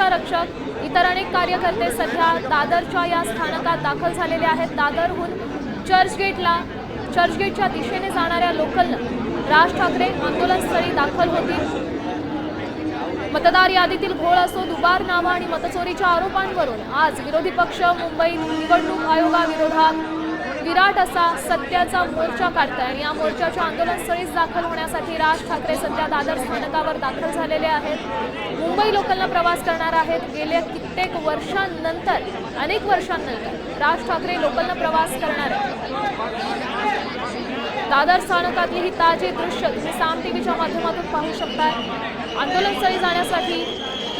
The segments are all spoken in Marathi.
सुरक्षा रक्षक इतर अनेक कार्यकर्ते सध्या दादरच्या या स्थानकात दाखल झालेले आहेत। दादरहून चर्चगेटच्या दिशेने जाणाऱ्या लोकलनं राज ठाकरे आंदोलनस्थळी दाखल होतील। मतदार यादीतील घोळ असो, दुबार नावं आणि मतचोरीच्या आरोपांवरून आज विरोधी पक्ष मुंबईत निवडणूक आयोगाविरोधात विराट असा सत्याचा मोर्चा काढताय आणि या मोर्चाच्या आंदोलनस्थळीच दाखल होण्यासाठी राज ठाकरे सध्या दादर स्थानकावर दाखल झालेले आहेत। मुंबई लोकलला प्रवास करणार आहेत। गेल्या कित्येक वर्षांनंतर, अनेक वर्षांनंतर राज ठाकरे लोकलला प्रवास करणार आहेत। दादर स्थानकातली ही ताजी दृश्य तुम्ही साम टीव्हीच्या माध्यमातून पाहू शकता। आंदोलनस्थळी जाण्यासाठी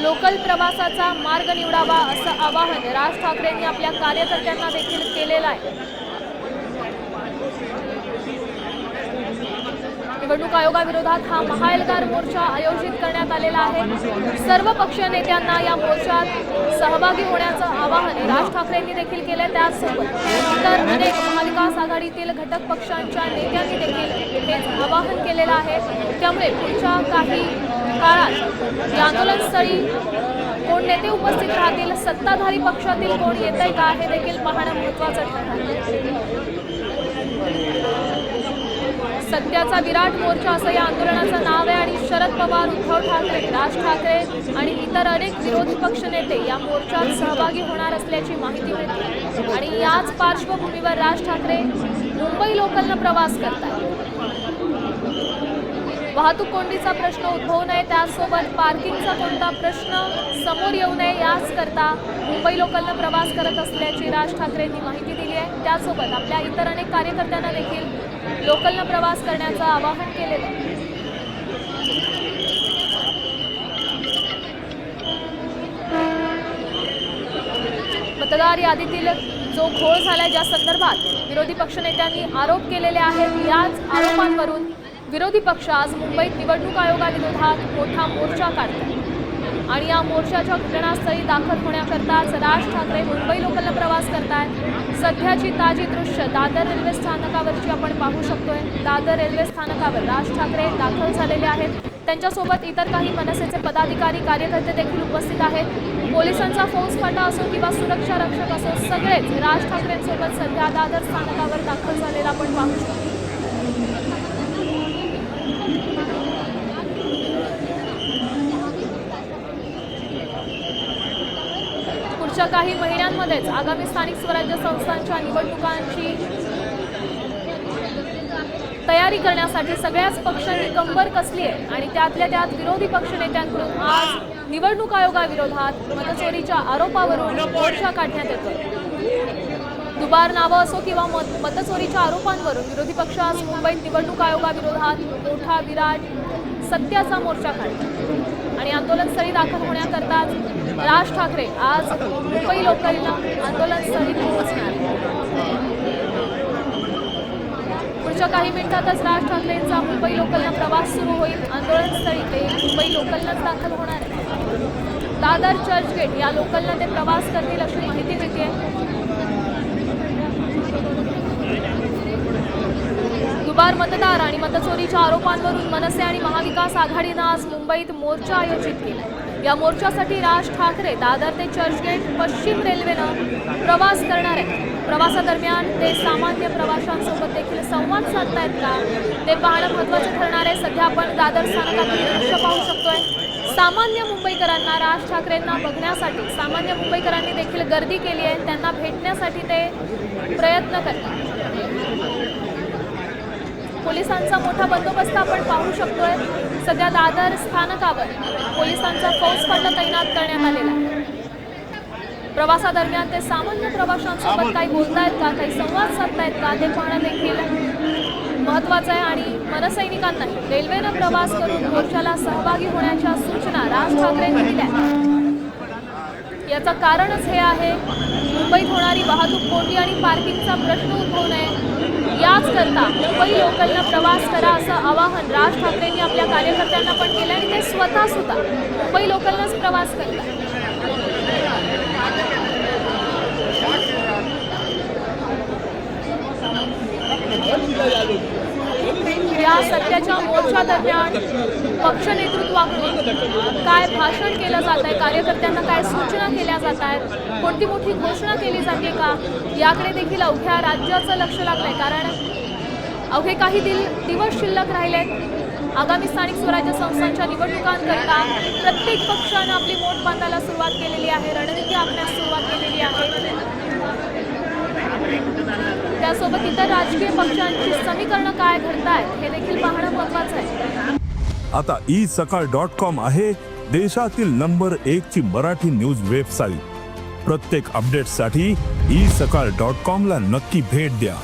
लोकल प्रवासाचा मार्ग निवडावा असं आवाहन राज ठाकरेंनी आपल्या कार्यकर्त्यांना देखील केलेलं आहे। निवडणूक आयोगाविरोधात हा महाएल्गार मोर्चा आयोजित करण्यात आलेला आहे। सर्व पक्षीय नेत्यांना या मोर्चात सहभागी होण्याचं आवाहन राज ठाकरेंनी देखील केले। त्याचसोबत इतर अनेक महाविकास आघाडीतील घटक पक्षांच्या नेत्यांनी देखील हेच आवाहन केलेलं आहे। त्यामुळे पुढच्या काही काळात या आंदोलनस्थळी कोण नेते उपस्थित राहतील, सत्ताधारी पक्षातील कोण येतंय का हे देखील पाहणं महत्त्वाचं ठरणार। सत्याचा विराट मोर्चा असं या आंदोलनाचं नाव आहे आणि शरद पवार, उद्धव ठाकरे, राज ठाकरे आणि इतर अनेक विरोधी पक्ष नेते या मोर्चात सहभागी होणार असल्याची माहिती मिळते आणि याच पार्श्वभूमीवर राज ठाकरे मुंबई लोकलनं प्रवास करतात। वाहतूक कोंडीचा प्रश्न उद्भवू नये, त्यासोबत पार्किंगचा कोणता प्रश्न समोर येऊ नये याचकरता मुंबई लोकलनं प्रवास करत असल्याची राज ठाकरेंनी माहिती दिली आहे। त्यासोबत आपल्या इतर अनेक कार्यकर्त्यांना देखील लोकलनं प्रवास करण्याचं आवाहन केलेलं आहे। मतदार यादीतील जो घोळ झालाय, ज्या संदर्भात विरोधी पक्षनेत्यांनी आरोप केलेले आहेत, याच आरोपांवरून विरोधी पक्ष आज मुंबईत निवडणूक आयोगाविरोधात मोठा मोर्चा काढतात आणि या मोर्चाच्या घटनास्थळी दाखल होण्याकरताच राज ठाकरे मुंबई लोकलला प्रवास करतायत। सध्याची ताजी दृश्य दादर रेल्वे स्थानकावरची आपण पाहू शकतोय। दादर रेल्वे स्थानकावर राज ठाकरे दाखल झालेले आहेत। त्यांच्यासोबत इतर काही मनसेचे पदाधिकारी, कार्यकर्ते देखील उपस्थित आहेत। पोलिसांचा फौजफाटा असो किंवा सुरक्षा रक्षक असो, सगळेच राज ठाकरेंसोबत सध्या दादर स्थानकावर दाखल झालेला आपण पाहू शकतो। पुढच्या काही महिन्यांमध्येच आगामी स्थानिक स्वराज्य संस्थांच्या निवडणुकांची तयारी करण्यासाठी सगळ्याच पक्षांनी कंबर कसली आहे आणि त्यातल्या त्यात विरोधी पक्षनेत्यांकडून आज निवडणूक आयोगाविरोधात मतचोरीच्या आरोपावरून मोर्चा काढण्यात येतो। दुबार नावं असो किंवा मतचोरीच्या आरोपांवरून विरोधी पक्ष आज मुंबईत निवडणूक आयोगाविरोधात मोठा विराट सत्याचा मोर्चा काढतात आणि आंदोलनस्थळी दाखल होण्याकरताच राज ठाकरे आज मुंबई लोकलला आंदोलनस्थळी पोहोचणार। पुढच्या काही मिनिटातच राज ठाकरेंचा मुंबई लोकलला प्रवास सुरू होईल। आंदोलनस्थळी ते मुंबई लोकललाच दाखल होणार आहे। दादर चर्चगेट या लोकलला ते प्रवास करतील अशी माहिती मिळते। दुबार मतदार आणि मतचोरीच्या आरोपांवरून मनसे आणि महाविकास आघाडीनं आज मुंबईत मोर्चा आयोजित केला। या मोर्चासाठी राज ठाकरे दादर ते चर्चगेट पश्चिम रेल्वेनं प्रवास करणार आहेत। प्रवासादरम्यान ते सामान्य प्रवाशांसोबत देखील संवाद साधतायत का ते पाहणं महत्त्वाचं ठरणार आहे। सध्या आपण दादर स्थानकातील दृश्य पाहू शकतोय। सामान्य मुंबईकरांना, राज ठाकरेंना बघण्यासाठी सामान्य मुंबईकरांनी देखील गर्दी केली आहे। त्यांना भेटण्यासाठी ते प्रयत्न करतात। पोलिसांचा मोठा बंदोबस्त आपण पाहू शकतोय। सध्या दादर स्थानकावर पोलिसांचा फौजफाटा तैनात करण्यात आलेला आहे। प्रवासादरम्यान ते सामान्य प्रवाशांसोबत काही बोलतायत का, काही संवाद साधतायत का ते पाहणं देखील महत्त्वाचं आहे आणि मनसैनिकांनाही रेल्वेनं प्रवास करून मोर्चाला सहभागी होण्याच्या सूचना राज ठाकरेंनी दिल्या। याचं कारणच हे आहे, मुंबईत होणारी वाहतूक कोंडी आणि पार्किंगचा प्रश्न उद्भवू नये याचकरता मुंबई लोकलनं प्रवास करा असं आवाहन राज ठाकरेंनी आपल्या कार्यकर्त्यांना पण केलं आणि ते स्वतः सुद्धा मुंबई लोकलनंच प्रवास करतात। या सत्याच्या मोर्चा दरम्यान पक्ष नेतृत्वाकडून काय भाषण केलं जात आहे, कार्यकर्त्यांना काय सूचना केल्या जात आहेत, कोणती मोठी घोषणा केली जाते का, याकडे देखील अवघ्या राज्याचं लक्ष लागलंय. कारण अवघे काही दिवस शिल्लक राहिलेत. आगामी स्थानिक स्वराज्य संस्थांच्या निवडणुकांकरता प्रत्येक पक्षानं आपली मोठ बांधायला सुरुवात केलेली आहे, रणनीती आखण्यास सुरुवात केलेली आहे. त्यासोबत इतर राजकीय पक्षांची समीकरणं काय घडतायत हे देखील पाहणं महत्त्वाचं आहे. आता isakal.com आहे देशातील नंबर 1 ची मराठी न्यूज वेबसाईट. प्रत्येक अपडेटसाठी isakal.com ला नक्की भेट द्या.